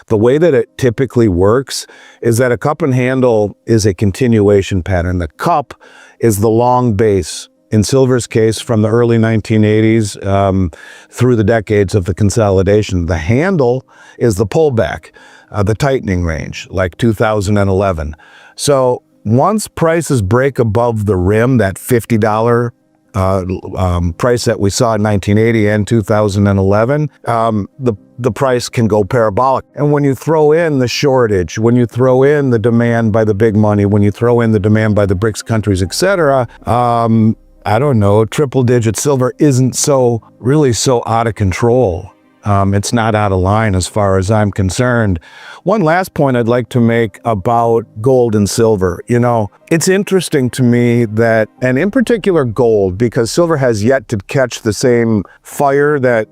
The way that it typically works is that a cup and handle is a continuation pattern. The cup is the long base. In silver's case, from the early 1980s through the decades of the consolidation. The handle is the pullback, the tightening range, like 2011. So once prices break above the rim, that $50 price that we saw in 1980 and 2011, the price can go parabolic. And when you throw in the shortage, when you throw in the demand by the big money, when you throw in the demand by the BRICS countries, etc., I don't know, triple-digit silver isn't really so out of control. It's not out of line as far as I'm concerned. One last point I'd like to make about gold and silver. You know, it's interesting to me that, and in particular gold, because silver has yet to catch the same fire that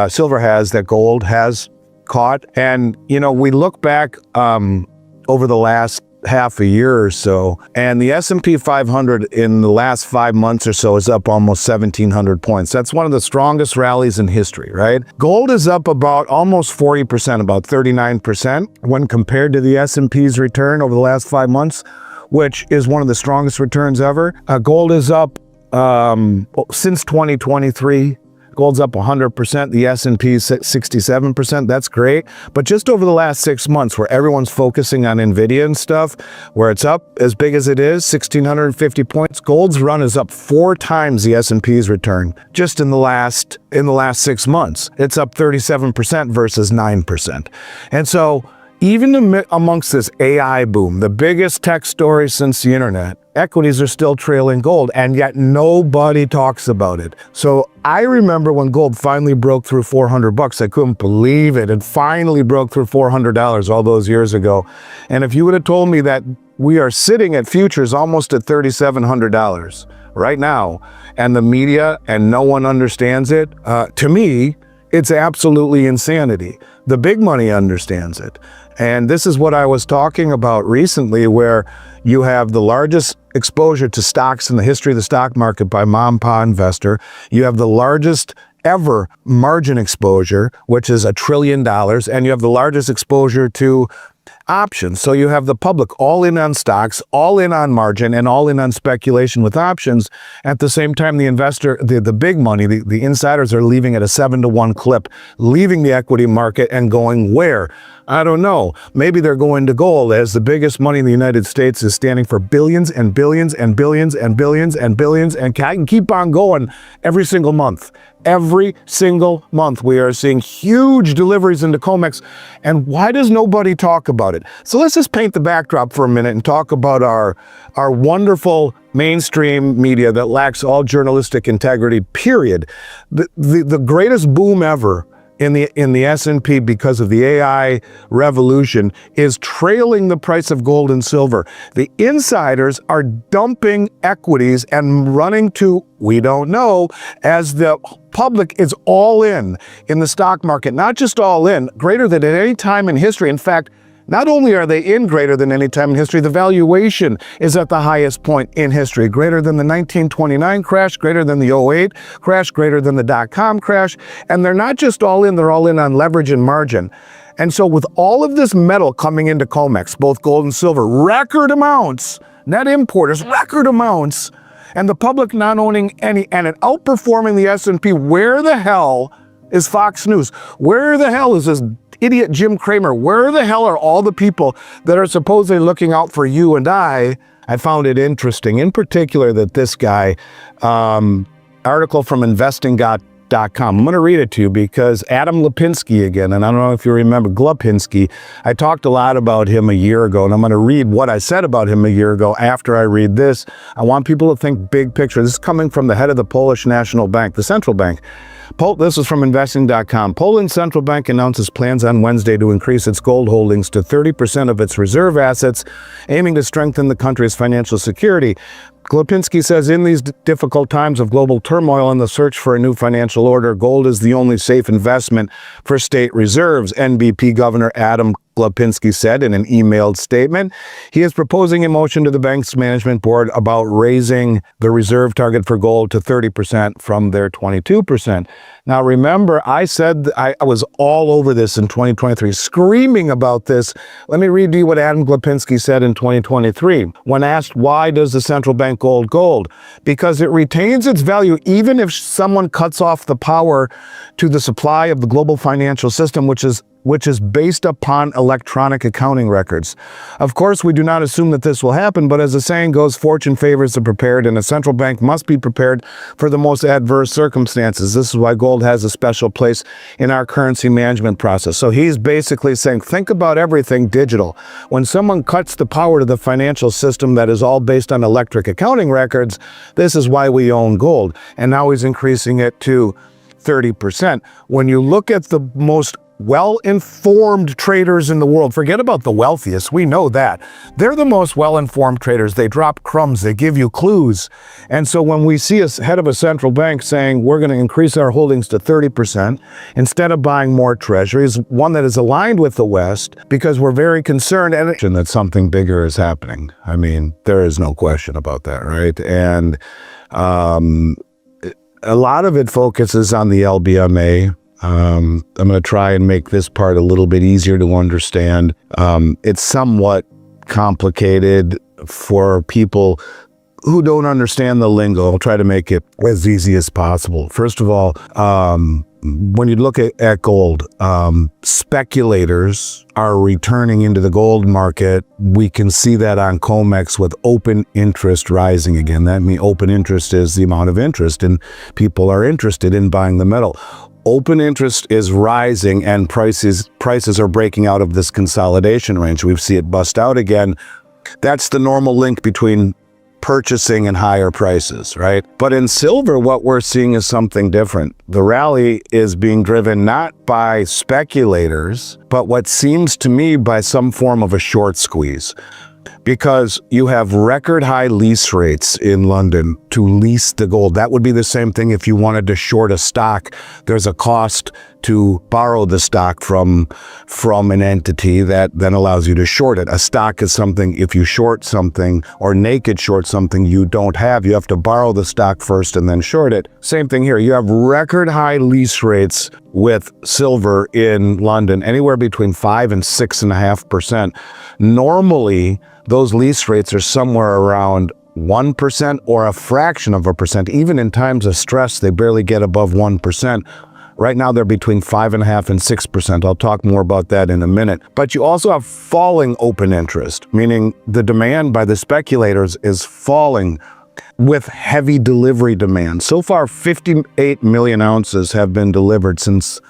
silver has, that gold has caught. And, you know, we look back over the last half a year or so, and the S&P 500 in the last 5 months or so is up almost 1,700 points. That's one of the strongest rallies in history, right? Gold is up about almost 40%, about 39% when compared to the S&P's return over the last 5 months, which is one of the strongest returns ever. Gold is up since 2023. Gold's up 100%, the S&P 67%, that's great. But just over the last 6 months, where everyone's focusing on NVIDIA and stuff, where it's up as big as it is, 1,650 points, gold's run is up 4 times the S&P's return just in the last 6 months. It's up 37% versus 9%. And so even amongst this AI boom, the biggest tech story since the internet, equities are still trailing gold, and yet nobody talks about it. So I remember when gold finally broke through $400. I couldn't believe it. It finally broke through $400 all those years ago. And if you would have told me that we are sitting at futures almost at $3,700 right now, and the media and no one understands it, to me, it's absolutely insanity. The big money understands it. And this is what I was talking about recently, where you have the largest exposure to stocks in the history of the stock market by mom-pa investor. You have the largest ever margin exposure, which is $1 trillion, and you have the largest exposure to options. So you have the public all in on stocks, all in on margin, and all in on speculation with options. At the same time, the investor, the big money, the insiders are leaving at a 7-to-1 clip, leaving the equity market and going where? I don't know. Maybe they're going to gold, as the biggest money in the United States is standing for billions and billions and billions and billions and billions, and I can keep on going every single month. Every single month we are seeing huge deliveries into COMEX, and why does nobody talk about it? So let's just paint the backdrop for a minute and talk about our wonderful mainstream media that lacks all journalistic integrity, period. The greatest boom ever in the S&P because of the AI revolution is trailing the price of gold and silver. The insiders are dumping equities and running to, we don't know, as the public is all in the stock market. Not just all in, greater than at any time in history. In fact, not only are they in greater than any time in history, the valuation is at the highest point in history, greater than the 1929 crash, greater than the '08 crash, greater than the dot-com crash. And they're not just all in, they're all in on leverage and margin. And so with all of this metal coming into COMEX, both gold and silver, record amounts, net importers, record amounts, and the public not owning any, and it outperforming the S&P, where the hell is Fox News? Where the hell is this idiot Jim Cramer? Where the hell are all the people that are supposedly looking out for you and I found it interesting, in particular, that this guy, article from investing.com, I'm going to read it to you because Adam Lipinski again, and I don't know if you remember Glupinski, I talked a lot about him a year ago, and I'm going to read what I said about him a year ago after I read this. I want people to think big picture. This is coming from the head of the Polish National Bank, the central bank. This is from investing.com. Poland's central bank announces plans on Wednesday to increase its gold holdings to 30% of its reserve assets, aiming to strengthen the country's financial security. Glupinski says in these difficult times of global turmoil and the search for a new financial order, gold is the only safe investment for state reserves, NBP Governor Adam Glupinski said in an emailed statement. He is proposing a motion to the bank's management board about raising the reserve target for gold to 30% from their 22%. Now, remember, I said I was all over this in 2023, screaming about this. Let me read to you what Adam Glapinski said in 2023. When asked, why does the central bank hold gold? Because it retains its value even if someone cuts off the power to the supply of the global financial system, which is based upon electronic accounting records. Of course, we do not assume that this will happen, but as the saying goes, fortune favors the prepared, and a central bank must be prepared for the most adverse circumstances. This is why gold has a special place in our currency management process. So he's basically saying, think about everything digital. When someone cuts the power to the financial system that is all based on electric accounting records, this is why we own gold. And now he's increasing it to 30%. When you look at the most well-informed traders in the world, forget about the wealthiest, we know that. They're the most well-informed traders. They drop crumbs, they give you clues. And so when we see a head of a central bank saying we're going to increase our holdings to 30%, instead of buying more treasuries, one that is aligned with the West, because we're very concerned and that something bigger is happening. I mean, there is no question about that, right? And a lot of it focuses on the LBMA. I'm going to try and make this part a little bit easier to understand. It's somewhat complicated for people who don't understand the lingo. I'll try to make it as easy as possible. First of all, when you look at gold, speculators are returning into the gold market. We can see that on COMEX with open interest rising again. That means open interest is the amount of interest, and people are interested in buying the metal. Open interest is rising, and prices are breaking out of this consolidation range. We see it bust out again. That's the normal link between purchasing and higher prices, right? But in silver, what we're seeing is something different. The rally is being driven not by speculators, but what seems to me by some form of a short squeeze. Because you have record high lease rates in London to lease the gold. That would be the same thing if you wanted to short a stock. There's a cost to borrow the stock from an entity that then allows you to short it. A stock is something, if you short something or naked short something you don't have, you have to borrow the stock first and then short it. Same thing here. You have record high lease rates with silver in London, anywhere between 5 and 6.5%. Normally, those lease rates are somewhere around 1% or a fraction of a percent. Even in times of stress, they barely get above 1%. Right now, they're between 5.5% and 6%. I'll talk more about that in a minute. But you also have falling open interest, meaning the demand by the speculators is falling with heavy delivery demand. So far, 58 million ounces have been delivered since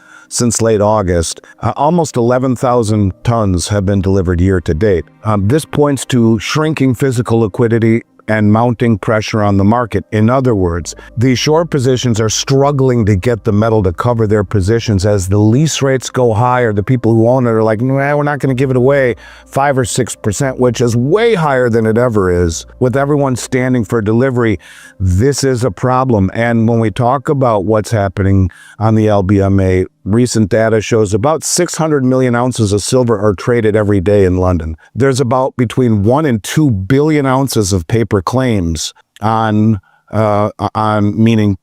late August. Almost 11,000 tons have been delivered year to date. This points to shrinking physical liquidity and mounting pressure on the market. In other words, these short positions are struggling to get the metal to cover their positions. As the lease rates go higher, the people who own it are like, nah, we're not going to give it away 5 or 6%, which is way higher than it ever is. With everyone standing for delivery, this is a problem. And when we talk about what's happening on the LBMA, recent data shows about 600 million ounces of silver are traded every day in London. There's about between 1 and 2 billion ounces of paper claims on meaning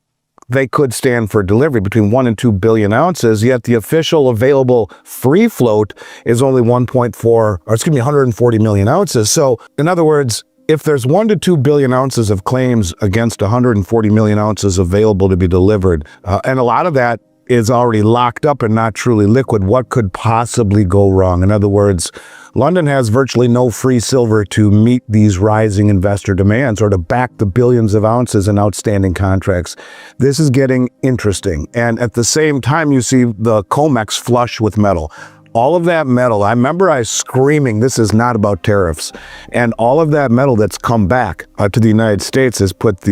they could stand for delivery, between 1 and 2 billion ounces, yet the official available free float is only 140 million ounces. So in other words, if there's 1 to 2 billion ounces of claims against 140 million ounces available to be delivered, and a lot of that is already locked up and not truly liquid, what could possibly go wrong? In other words, London has virtually no free silver to meet these rising investor demands or to back the billions of ounces in outstanding contracts. This is getting interesting. And at the same time, you see the COMEX flush with metal. All of that metal, I remember I screaming, this is not about tariffs. And all of that metal that's come back to the United States has put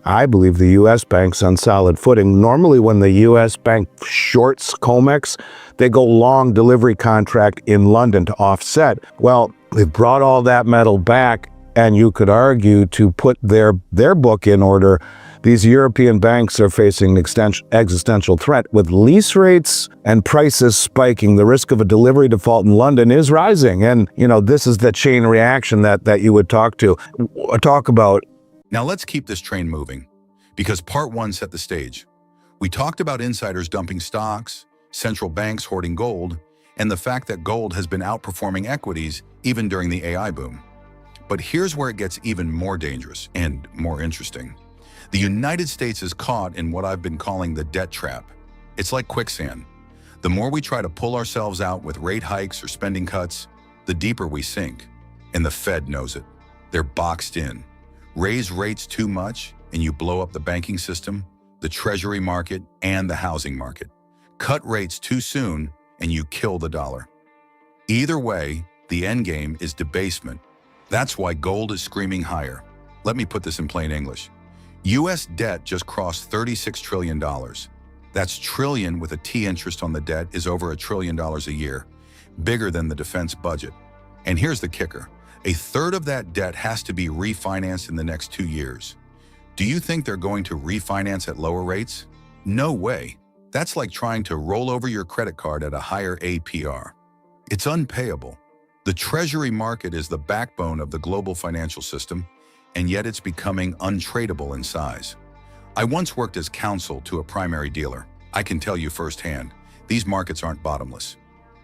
I believe the U.S. banks on solid footing. Normally when the U.S. bank shorts COMEX, they go long delivery contract in London to offset. Well, they've brought all that metal back, and you could argue to put their book in order. These European banks are facing an existential threat. With lease rates and prices spiking, the risk of a delivery default in London is rising. And, this is the chain reaction that you would talk about. Now let's keep this train moving, because part 1 set the stage. We talked about insiders dumping stocks, central banks hoarding gold, and the fact that gold has been outperforming equities even during the AI boom. But here's where it gets even more dangerous and more interesting. The United States is caught in what I've been calling the debt trap. It's like quicksand. The more we try to pull ourselves out with rate hikes or spending cuts, the deeper we sink. And the Fed knows it. They're boxed in. Raise rates too much and you blow up the banking system, the treasury market, and the housing market. Cut rates too soon and you kill the dollar. Either way, the end game is debasement. That's why gold is screaming higher. Let me put this in plain English. U.S. debt just crossed $36 trillion. That's trillion with a T interest on the debt is over $1 trillion a year, bigger than the defense budget. And here's the kicker. A third of that debt has to be refinanced in the next 2 years. Do you think they're going to refinance at lower rates? No way. That's like trying to roll over your credit card at a higher APR. It's unpayable. The treasury market is the backbone of the global financial system, and yet it's becoming untradeable in size. I once worked as counsel to a primary dealer. I can tell you firsthand, these markets aren't bottomless.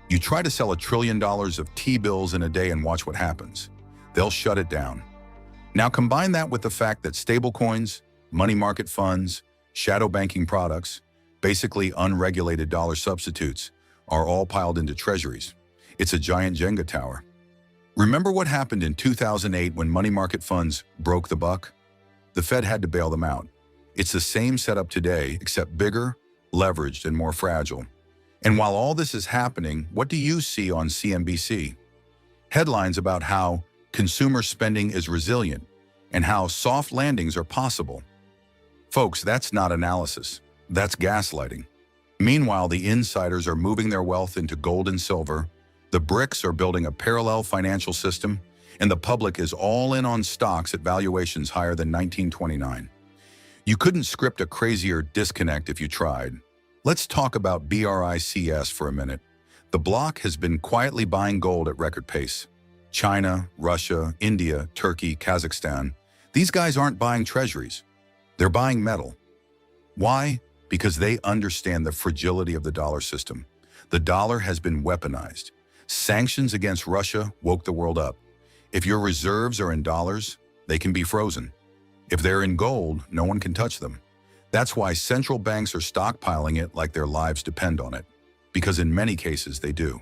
You try to sell $1 trillion of T-bills in a day and watch what happens. They'll shut it down. Now combine that with the fact that stablecoins, money market funds, shadow banking products, basically unregulated dollar substitutes, are all piled into treasuries. It's a giant Jenga tower. Remember what happened in 2008 when money market funds broke the buck? The Fed had to bail them out. It's the same setup today, except bigger, leveraged, and more fragile. And while all this is happening, what do you see on CNBC? Headlines about how consumer spending is resilient and how soft landings are possible. Folks, that's not analysis. That's gaslighting. Meanwhile, the insiders are moving their wealth into gold and silver, the BRICS are building a parallel financial system, and the public is all in on stocks at valuations higher than 1929. You couldn't script a crazier disconnect if you tried. Let's talk about BRICS for a minute. The bloc has been quietly buying gold at record pace. China, Russia, India, Turkey, Kazakhstan. These guys aren't buying treasuries. They're buying metal. Why? Because they understand the fragility of the dollar system. The dollar has been weaponized. Sanctions against Russia woke the world up. If your reserves are in dollars, they can be frozen. If they're in gold, no one can touch them. That's why central banks are stockpiling it like their lives depend on it, because in many cases they do.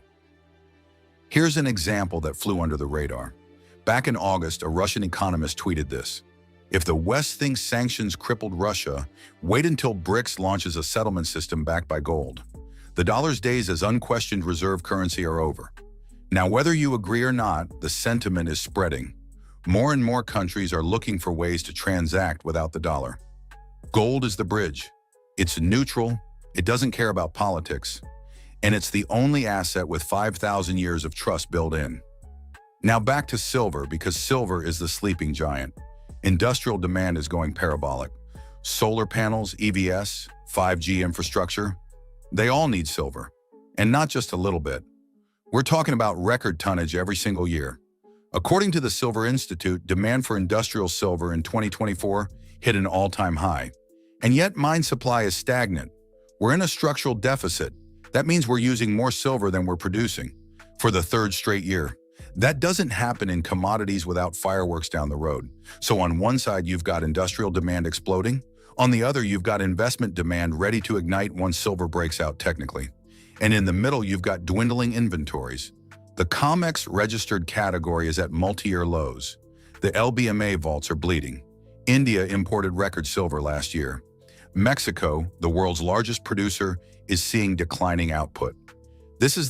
Here's an example that flew under the radar. Back in August, a Russian economist tweeted this: "If the West thinks sanctions crippled Russia, wait until BRICS launches a settlement system backed by gold. The dollar's days as unquestioned reserve currency are over." Now, whether you agree or not, the sentiment is spreading. More and more countries are looking for ways to transact without the dollar. Gold is the bridge. It's neutral, it doesn't care about politics, and it's the only asset with 5,000 years of trust built in. Now back to silver, because silver is the sleeping giant. Industrial demand is going parabolic. Solar panels, EVs, 5G infrastructure, they all need silver, and not just a little bit. We're talking about record tonnage every single year. According to the Silver Institute, demand for industrial silver in 2024 hit an all-time high. And yet mine supply is stagnant. We're in a structural deficit. That means we're using more silver than we're producing for the third straight year. That doesn't happen in commodities without fireworks down the road. So on one side, you've got industrial demand exploding. On the other, you've got investment demand ready to ignite once silver breaks out technically. And in the middle, you've got dwindling inventories. The COMEX registered category is at multi-year lows. The LBMA vaults are bleeding. India imported record silver last year. Mexico, the world's largest producer, is seeing declining output. This is the